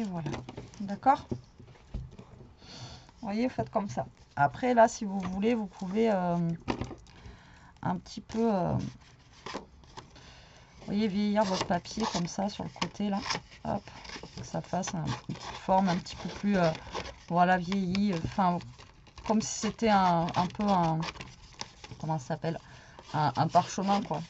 Et voilà. D'accord? Vous voyez, faites comme ça. Après, là, si vous voulez, vous pouvez un petit peu, vous voyez, vieillir votre papier comme ça sur le côté, là. Hop, que ça fasse une petite forme un petit peu plus, voilà, vieillie. Enfin, comme si c'était un peu un, comment ça s'appelle, un parchemin, quoi.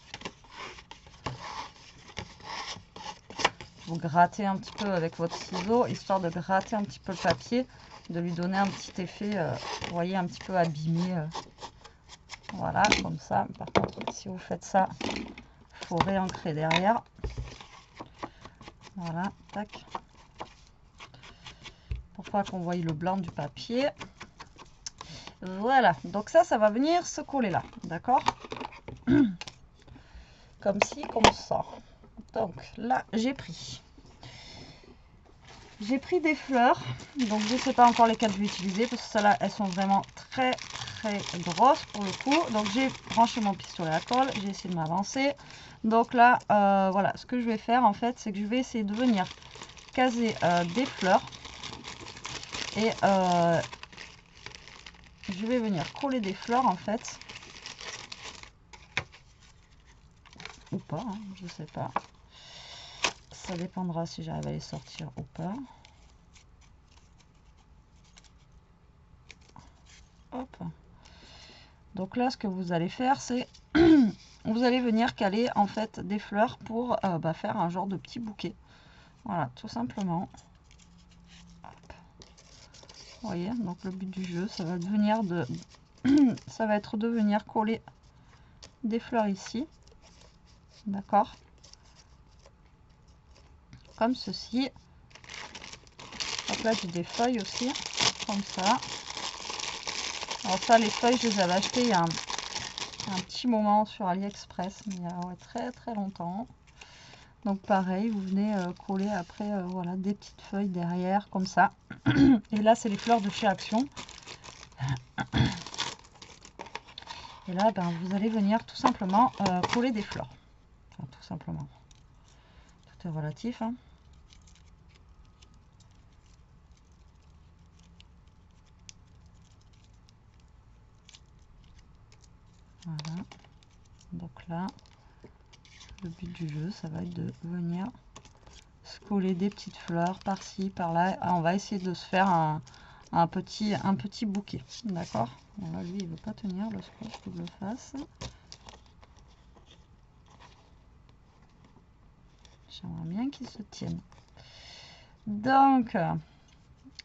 Vous grattez un petit peu avec votre ciseau, histoire de gratter un petit peu le papier, de lui donner un petit effet, vous voyez, un petit peu abîmé. Voilà, comme ça. Par contre, si vous faites ça, il faut réancrer derrière. Voilà, tac. Pour pas qu'on voie le blanc du papier. Voilà, donc ça va venir se coller là, d'accord? Comme ci, comme ça. Donc là, j'ai pris des fleurs. Donc je ne sais pas encore lesquelles je vais utiliser parce que celles-là, elles sont vraiment très grosses pour le coup. Donc j'ai branché mon pistolet à colle, j'ai essayé de m'avancer. Donc là, voilà, ce que je vais faire en fait, c'est que je vais essayer de venir caser des fleurs. Et je vais venir coller des fleurs en fait. Ou pas, hein, je sais pas. Ça dépendra si j'arrive à les sortir ou pas. Hop. Donc là, ce que vous allez faire, c'est vous allez venir caler en fait des fleurs pour faire un genre de petit bouquet. Voilà, tout simplement. Hop. Vous voyez, donc le but du jeu, ça va devenir de ça va être de venir coller des fleurs ici. D'accord? Comme ceci. Donc là, j'ai des feuilles aussi, comme ça. Alors ça, les feuilles, je les avais achetées il y a un petit moment sur AliExpress, mais il y a très longtemps. Donc pareil, vous venez coller après voilà, des petites feuilles derrière, comme ça. Et là, c'est les fleurs de chez Action. Et là, ben, vous allez venir tout simplement coller des fleurs. Enfin, tout simplement. Tout est relatif, hein. Voilà. Donc là, le but du jeu, ça va être de venir se coller des petites fleurs par-ci, par-là. Ah, on va essayer de se faire un petit bouquet. D'accord? Bon, là, lui, il veut pas tenir le scotch double face. J'aimerais bien qu'il se tienne. Donc,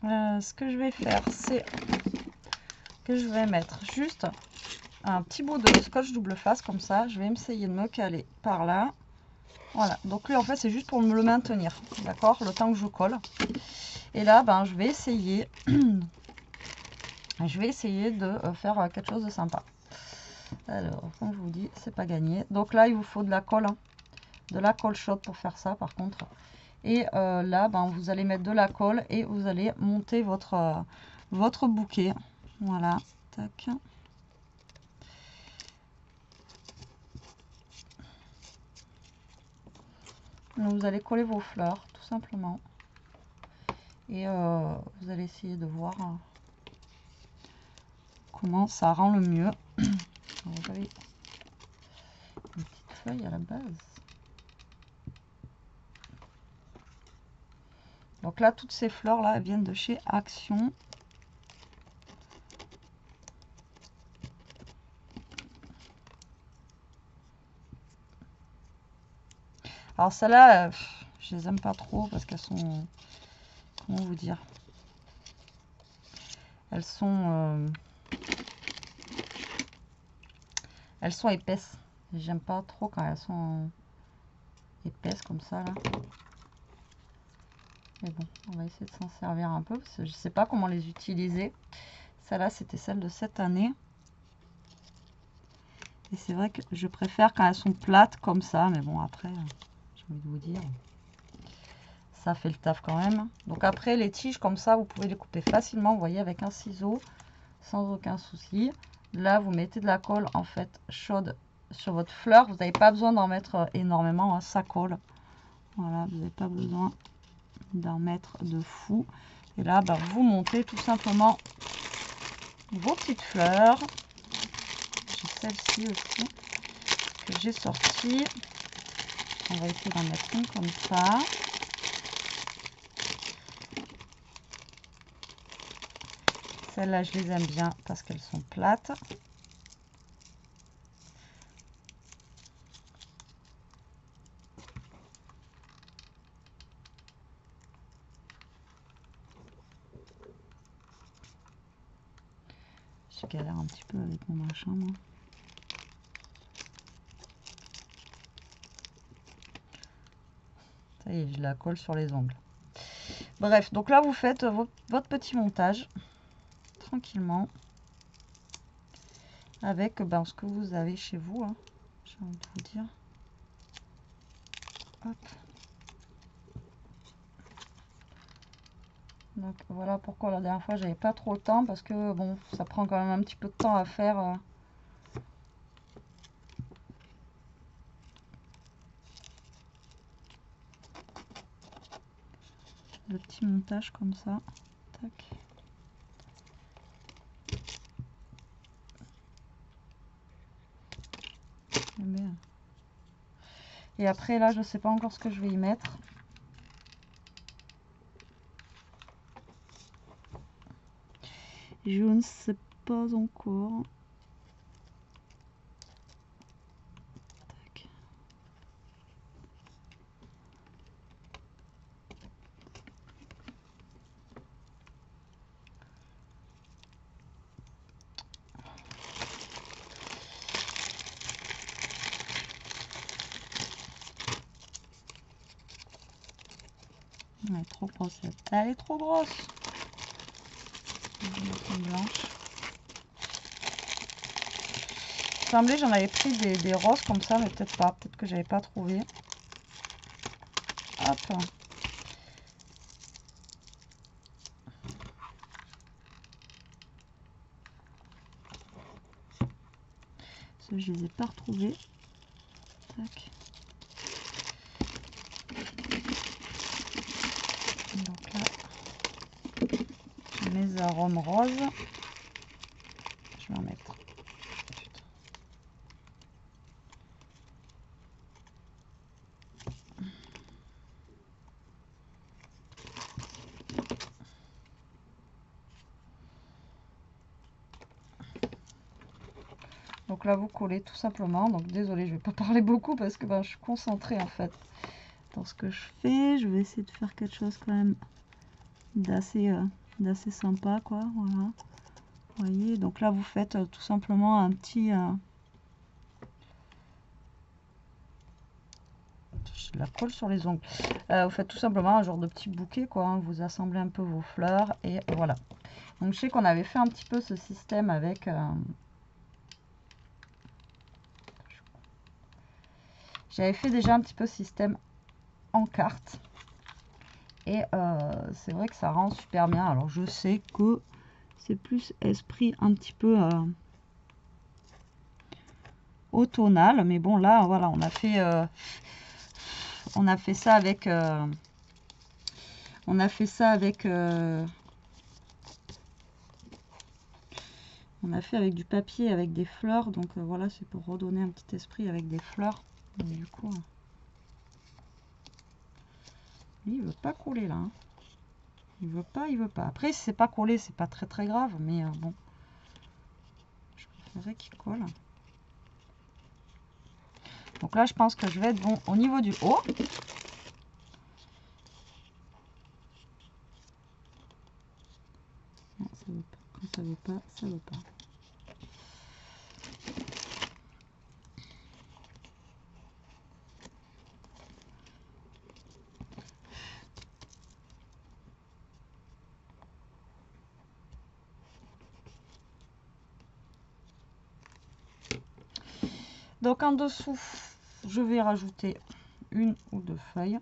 ce que je vais faire, c'est que je vais mettre juste un petit bout de scotch double face comme ça. Je vais essayer de me caler par là. Voilà, donc lui en fait c'est juste pour me le maintenir, d'accord, le temps que je colle. Et là ben je vais essayer de faire quelque chose de sympa. Alors comme je vous dis, c'est pas gagné. Donc là il vous faut de la colle, hein, de la colle chaude pour faire ça par contre. Et là ben vous allez mettre de la colle et vous allez monter votre bouquet. Voilà, tac. Donc, vous allez coller vos fleurs tout simplement. Et vous allez essayer de voir comment ça rend le mieux. Alors, vous avez une petite feuille à la base. Donc là, toutes ces fleurs là, elles viennent de chez Action. Alors celles-là, je les aime pas trop parce qu'elles sont, comment vous dire, elles sont épaisses. J'aime pas trop quand elles sont épaisses comme ça là. Mais bon, on va essayer de s'en servir un peu parce que je sais pas comment les utiliser. Celle-là, c'était celle de cette année. Et c'est vrai que je préfère quand elles sont plates comme ça. Mais bon, après, j'ai envie de vous dire, ça fait le taf quand même. Donc après, les tiges comme ça, vous pouvez les couper facilement, vous voyez, avec un ciseau, sans aucun souci. Là, vous mettez de la colle, en fait, chaude sur votre fleur. Vous n'avez pas besoin d'en mettre énormément, hein, ça colle. Voilà, vous n'avez pas besoin. d'en mettre de fou. Et là, bah, vous montez tout simplement vos petites fleurs. J'ai celle-ci aussi que j'ai sortie. On va essayer d'en mettre une comme ça. Celles-là, je les aime bien parce qu'elles sont plates. Je galère un petit peu avec mon machin, moi. Ça y est, je la colle sur les ongles. Bref, donc là, vous faites votre petit montage tranquillement avec ce que vous avez chez vous, hein, j'ai envie de vous dire. Hop. Donc voilà pourquoi la dernière fois j'avais pas trop le temps, parce que bon, ça prend quand même un petit peu de temps à faire. Le petit montage comme ça. Tac. Et après là, je sais pas encore ce que je vais y mettre. Je ne sais pas encore. Tac. Elle est trop grosse. Elle est trop grosse. Je vais mettre une blanche. Il semblait j'en avais pris des roses comme ça, mais peut-être pas. Peut-être que j'avais pas trouvé. Hop. Ceux, je les ai pas retrouvés. Tac. Donc là, j'ai mes arômes roses. Je vais en mettre. Donc là, vous collez tout simplement. Donc désolé, je vais pas parler beaucoup parce que je suis concentrée en fait dans ce que je fais. Je vais essayer de faire quelque chose quand même d'assez sympa, quoi. Voilà. Vous voyez, donc là, vous faites tout simplement un petit... je la colle sur les ongles. Vous faites tout simplement un genre de petit bouquet, quoi. Hein. Vous assemblez un peu vos fleurs et voilà. Donc je sais qu'on avait fait un petit peu ce système avec... J'avais fait déjà un petit peu système en carte. Et c'est vrai que ça rend super bien. Alors je sais que c'est plus esprit un petit peu automnal. Mais bon là, voilà, on a fait ça avec... on a fait ça avec... on a fait avec du papier, avec des fleurs. Donc voilà, c'est pour redonner un petit esprit avec des fleurs. Donc, du coup... lui, il veut pas coller là. Hein. Il veut pas, il veut pas. Après, si c'est pas collé, c'est pas très très grave. Mais bon, je préférerais qu'il colle. Donc là, je pense que je vais être bon au niveau du haut. Non, ça veut pas. Quand ça veut pas, ça veut pas. Donc en dessous, je vais rajouter une ou deux feuilles.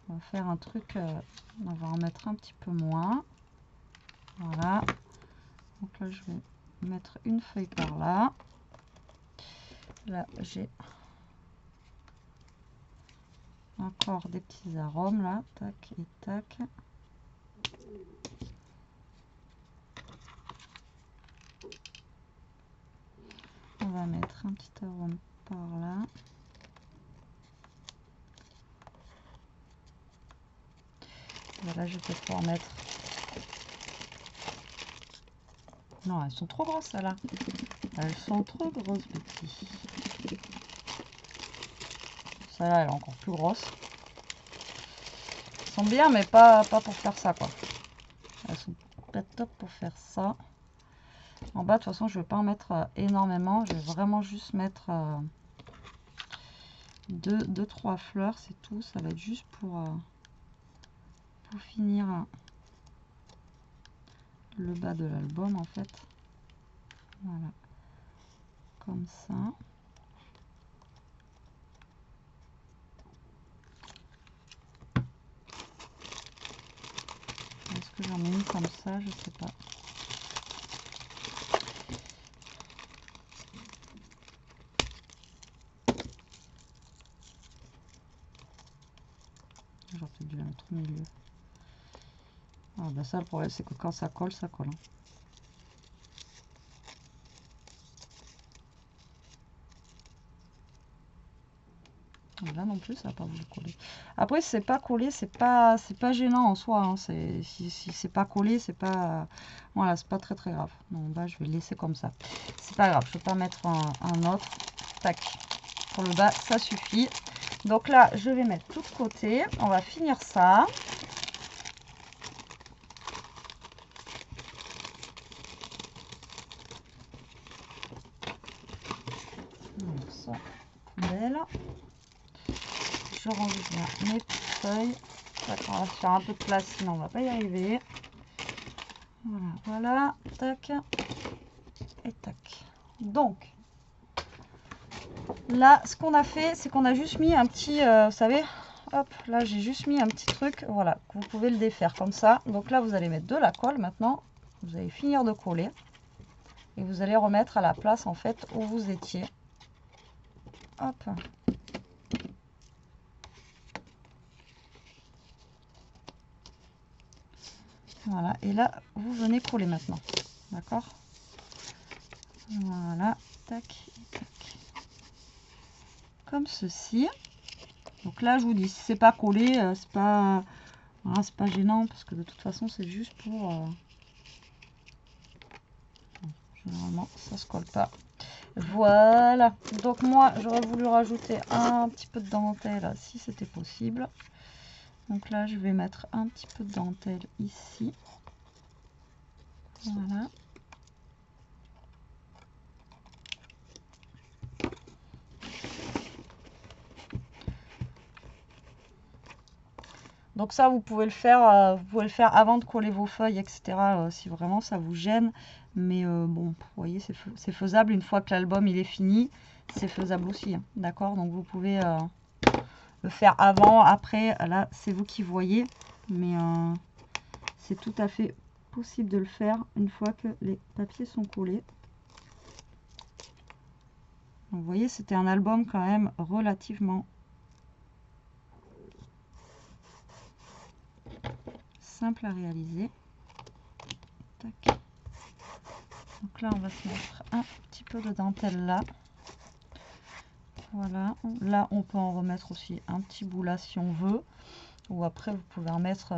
On va faire un truc, on va en mettre un petit peu moins. Voilà. Donc là, je vais mettre une feuille par là. Là, j'ai... encore des petits arômes là, tac et tac. On va mettre un petit arôme par là. Voilà, je vais pouvoir mettre... Non, elles sont trop grosses, celles-là. Elles sont trop grosses, petits. Celle-là, elle est encore plus grosse. Elles sont bien, mais pas pour faire ça, quoi. Elles sont pas top pour faire ça. En bas, de toute façon, je vais pas en mettre énormément. Je vais vraiment juste mettre 2-3 fleurs, c'est tout. Ça va être juste pour finir le bas de l'album, en fait. Voilà. Comme ça. Est-ce que j'en ai mis comme ça? Je sais pas. J'aurais peut-être dû la mettre au milieu. Ah bah ça, le problème, c'est que quand ça colle, ça colle. Hein. Là non plus, ça va pas voulu coller. Après, si c'est pas collé, c'est pas gênant en soi. Hein. Si c'est pas collé, c'est pas... Voilà, c'est pas très grave. Non, bah, je vais le laisser comme ça. C'est pas grave, je vais pas mettre un autre. Tac. Pour le bas, ça suffit. Donc là, je vais mettre tout de côté. On va finir ça. Donc ça, poubelle. Je range bien mes petites feuilles. D'accord, on va se faire un peu de place, sinon on va pas y arriver. Voilà, voilà, tac et tac. Donc, là, ce qu'on a fait, c'est qu'on a juste mis un petit, vous savez, hop, là j'ai juste mis un petit truc, voilà, que vous pouvez le défaire comme ça. Donc là, vous allez mettre de la colle maintenant. Vous allez finir de coller. Et vous allez remettre à la place, en fait, où vous étiez. Hop. Voilà, et là, vous venez coller maintenant. D'accord? Voilà, tac, tac. Comme ceci. Donc là, je vous dis, si c'est pas collé, c'est pas, voilà, c'est pas gênant, parce que de toute façon, c'est juste pour... Généralement, ça se colle pas. Voilà. Donc moi, j'aurais voulu rajouter un petit peu de dentelle, si c'était possible. Donc là, je vais mettre un petit peu de dentelle ici. Voilà. Donc ça, vous pouvez le faire avant de coller vos feuilles, etc. Si vraiment ça vous gêne. Mais bon, vous voyez, c'est faisable. Une fois que l'album il est fini, c'est faisable aussi. Hein, d'accord? Donc vous pouvez le faire avant, après. Là, c'est vous qui voyez. Mais c'est tout à fait possible de le faire une fois que les papiers sont collés. Donc, vous voyez, c'était un album quand même relativement simple à réaliser. Tac. Donc là, on va se mettre un petit peu de dentelle là. Voilà. Là, on peut en remettre aussi un petit bout là si on veut. Ou après, vous pouvez en mettre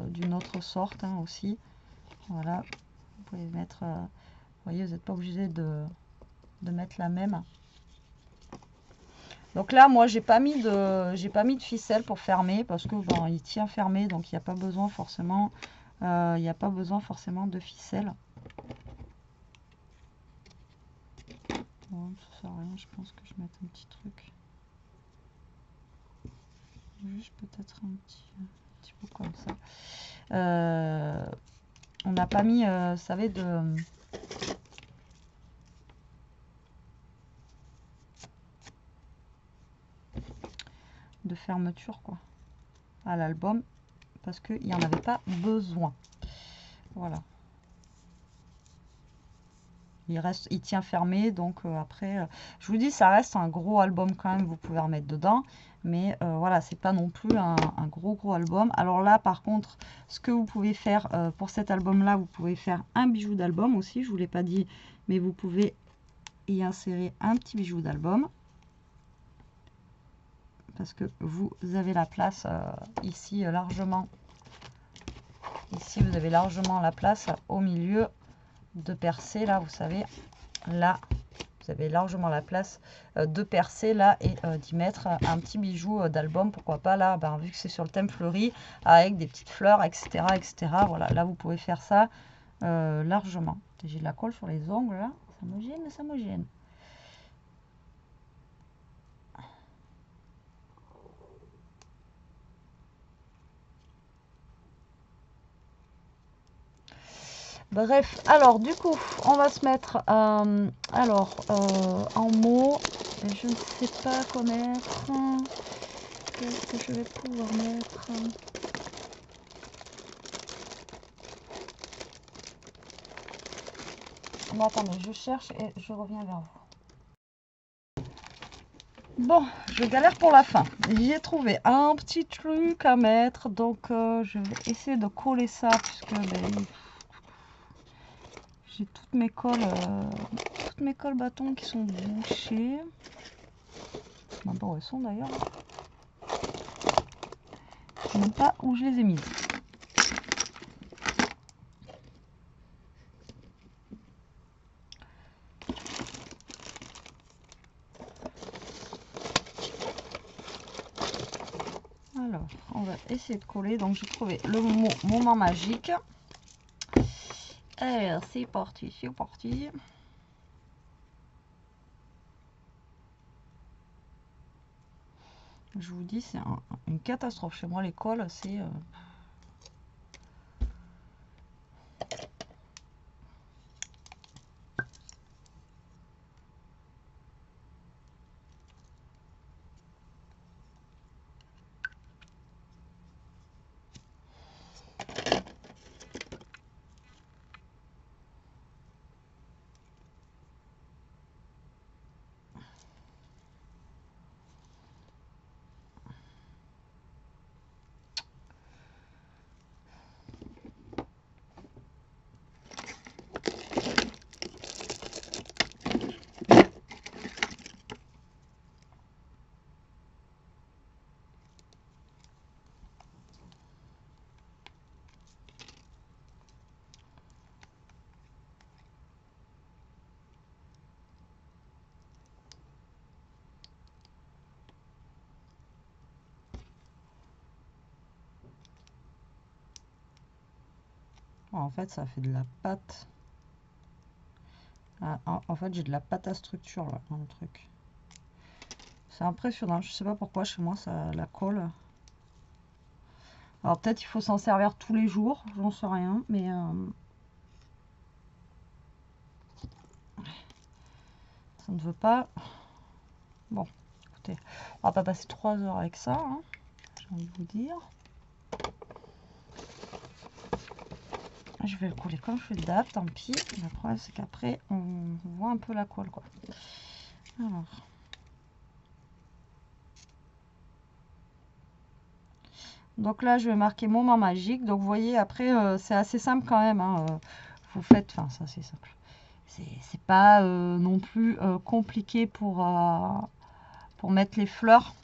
d'une autre sorte hein, aussi. Voilà. Vous pouvez mettre... vous voyez, vous n'êtes pas obligé de mettre la même. Donc là, moi, j'ai pas mis de ficelle pour fermer parce que bon, il tient fermé, donc il n'y a pas besoin forcément, de ficelle. Bon, ça sert à rien, je pense que je vais mettre un petit truc. Juste peut-être un petit peu comme ça. On n'a pas mis, vous savez, de fermeture quoi à l'album parce qu'il n'y en avait pas besoin. Voilà. il tient fermé. Donc après, je vous dis, ça reste un gros album quand même, vous pouvez remettre dedans. Mais voilà, c'est pas non plus un gros album. Alors là, par contre, ce que vous pouvez faire pour cet album-là, vous pouvez faire un bijou d'album aussi. Je vous l'ai pas dit, mais vous pouvez y insérer un petit bijou d'album. Parce que vous avez la place ici largement. Ici, vous avez largement la place au milieu de percer. Là, vous savez, là, vous avez largement la place de percer là et d'y mettre un petit bijou d'album. Pourquoi pas là, ben, vu que c'est sur le thème fleuri, avec des petites fleurs, etc. etc. Voilà, là, vous pouvez faire ça largement. J'ai de la colle sur les ongles là. Ça me gêne, ça me gêne. Bref, alors du coup, on va se mettre en mots. Je ne sais pas quoi mettre. Qu'est-ce que je vais pouvoir mettre? Bon, attendez, je cherche et je reviens vers vous. Bon, je galère pour la fin. J'ai trouvé un petit truc à mettre, donc je vais essayer de coller ça puisque j'ai toutes mes colles bâtons qui sont bouchées. Je sais même pas où elles sont d'ailleurs. Je sais même pas où je les ai mises. Alors, on va essayer de coller. Donc, j'ai trouvé le moment magique. Alors, c'est parti, c'est parti. Je vous dis, c'est une catastrophe. Chez moi, l'école, c'est... En fait, ça fait de la pâte. Ah, en fait, j'ai de la pâte à structure là, dans le truc. C'est impressionnant. Je sais pas pourquoi chez moi, ça la colle. Alors peut-être il faut s'en servir tous les jours, j'en sais rien, mais ça ne veut pas. Bon, écoutez, on va pas passer 3 heures avec ça, hein, j'ai envie de vous dire. Je vais le coller comme je fais de date, tant pis. Le problème c'est qu'après on voit un peu la colle quoi. Alors. Donc là je vais marquer moment magique. Donc vous voyez après c'est assez simple quand même. Hein, vous faites, enfin ça c'est simple. C'est pas non plus compliqué pour mettre les fleurs.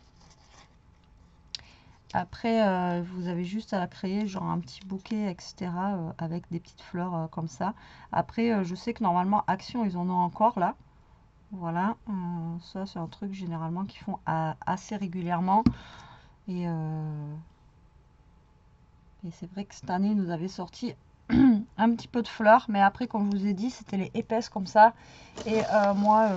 Après, vous avez juste à créer genre un petit bouquet, etc. Avec des petites fleurs comme ça. Après, je sais que normalement, Action, ils en ont encore là. Voilà, ça c'est un truc généralement qu'ils font assez régulièrement. Et c'est vrai que cette année, ils nous avaient sorti un petit peu de fleurs. Mais après, comme je vous ai dit, c'était les épaisses comme ça. Et moi,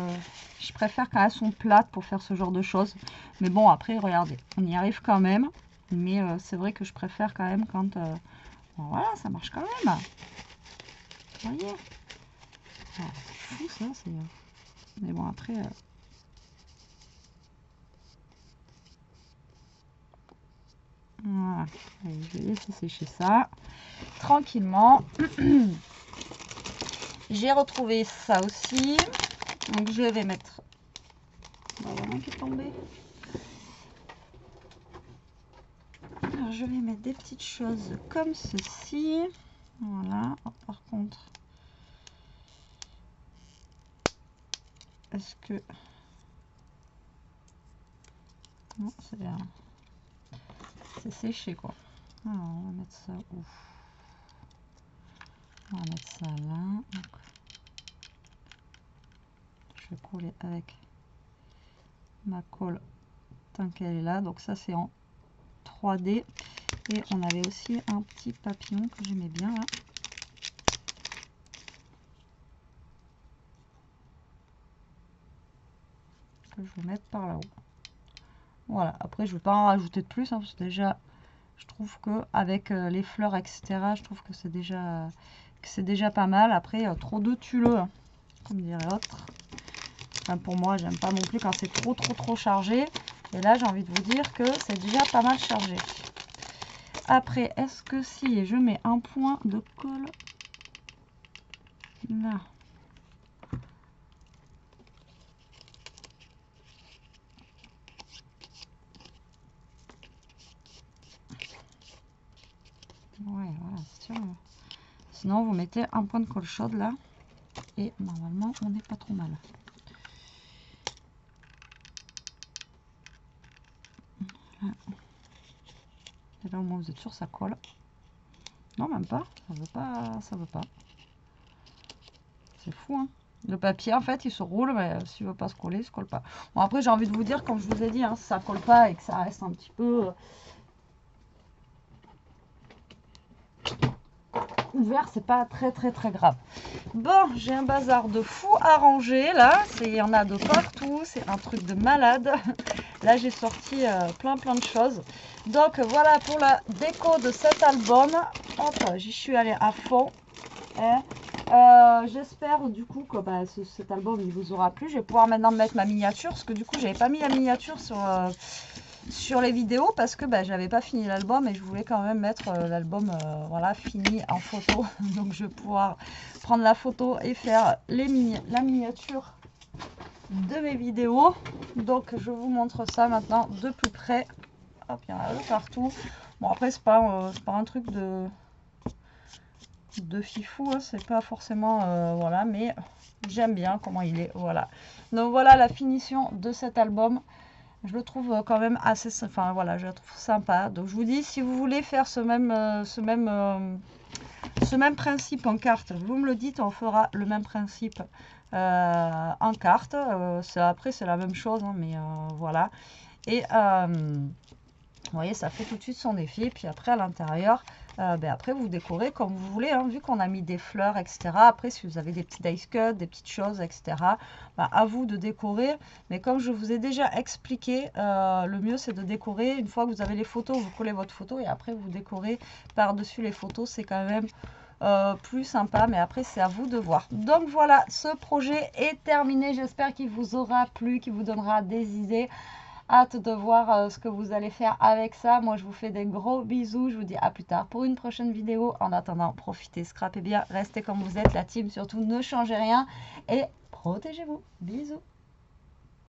je préfère quand elles sont plates pour faire ce genre de choses. Mais bon, après, regardez, on y arrive quand même. Mais c'est vrai que je préfère quand même quand... bon, voilà, ça marche quand même. Vous voyez, c'est fou ça. Mais bon, après... voilà. Allez, je vais laisser sécher ça tranquillement. J'ai retrouvé ça aussi. Donc je vais mettre... Il y en a un qui est tombé. Alors, je vais mettre des petites choses comme ceci. Voilà. Oh, par contre, est-ce que... Non, c'est séché quoi. Alors, on va mettre ça où? On va mettre ça là. Donc, je vais coller avec ma colle tant qu'elle est là. Donc ça c'est en 3D. Et on avait aussi un petit papillon que j'aimais bien là. Que je vais mettre par là-haut. Voilà, après je ne vais pas en rajouter de plus, hein, parce que déjà je trouve que avec les fleurs etc, je trouve que c'est déjà pas mal. Après trop de tulle, hein, comme dirait l'autre. Enfin, pour moi j'aime pas non plus quand c'est trop chargé. Et là j'ai envie de vous dire que c'est déjà pas mal chargé. Après, est-ce que si je mets un point de colle là, ouais, voilà, c'est sûr. Sinon, vous mettez un point de colle chaude là, et normalement, on n'est pas trop mal. Voilà. Et là, au moins, vous êtes sûr, ça colle. Non, même pas. Ça veut pas. Ça veut pas. C'est fou, hein. Le papier, en fait, il se roule, mais s'il ne veut pas se coller, il se colle pas. Bon, après, j'ai envie de vous dire, comme je vous ai dit, hein, si ça colle pas et que ça reste un petit peu ouvert, c'est pas très grave. Bon, j'ai un bazar de fou à ranger là, il y en a de partout, c'est un truc de malade. Là j'ai sorti plein de choses. Donc voilà pour la déco de cet album. Hop, j'y suis allée à fond. J'espère du coup que cet album il vous aura plu. Je vais pouvoir maintenant mettre ma miniature, parce que du coup j'avais pas mis la miniature sur les vidéos parce que j'avais pas fini l'album et je voulais quand même mettre l'album voilà, fini en photo. Donc je vais pouvoir prendre la photo et faire la miniature de mes vidéos. Donc je vous montre ça maintenant de plus près. Hop, il y en a de partout. Bon, après c'est pas un truc de fifou, hein, c'est pas forcément voilà, mais j'aime bien comment il est. Voilà, donc voilà la finition de cet album. Je le trouve quand même assez, enfin voilà, je le trouve sympa. Donc je vous dis, si vous voulez faire ce même principe en carte, vous me le dites, on fera le même principe en carte. Après c'est la même chose, hein, mais voilà. Et vous voyez, ça fait tout de suite son effet. Puis après à l'intérieur, après vous décorez comme vous voulez, hein, vu qu'on a mis des fleurs, etc. Après, si vous avez des petits dice cuts, des petites choses, etc., à vous de décorer. Mais comme je vous ai déjà expliqué, le mieux c'est de décorer. Une fois que vous avez les photos, vous collez votre photo et après vous décorez par-dessus les photos. C'est quand même plus sympa, mais après c'est à vous de voir. Donc voilà, ce projet est terminé. J'espère qu'il vous aura plu, qu'il vous donnera des idées. Hâte de voir ce que vous allez faire avec ça. Moi, je vous fais des gros bisous. Je vous dis à plus tard pour une prochaine vidéo. En attendant, profitez, scrapez bien, restez comme vous êtes. La team, surtout, ne changez rien et protégez-vous. Bisous.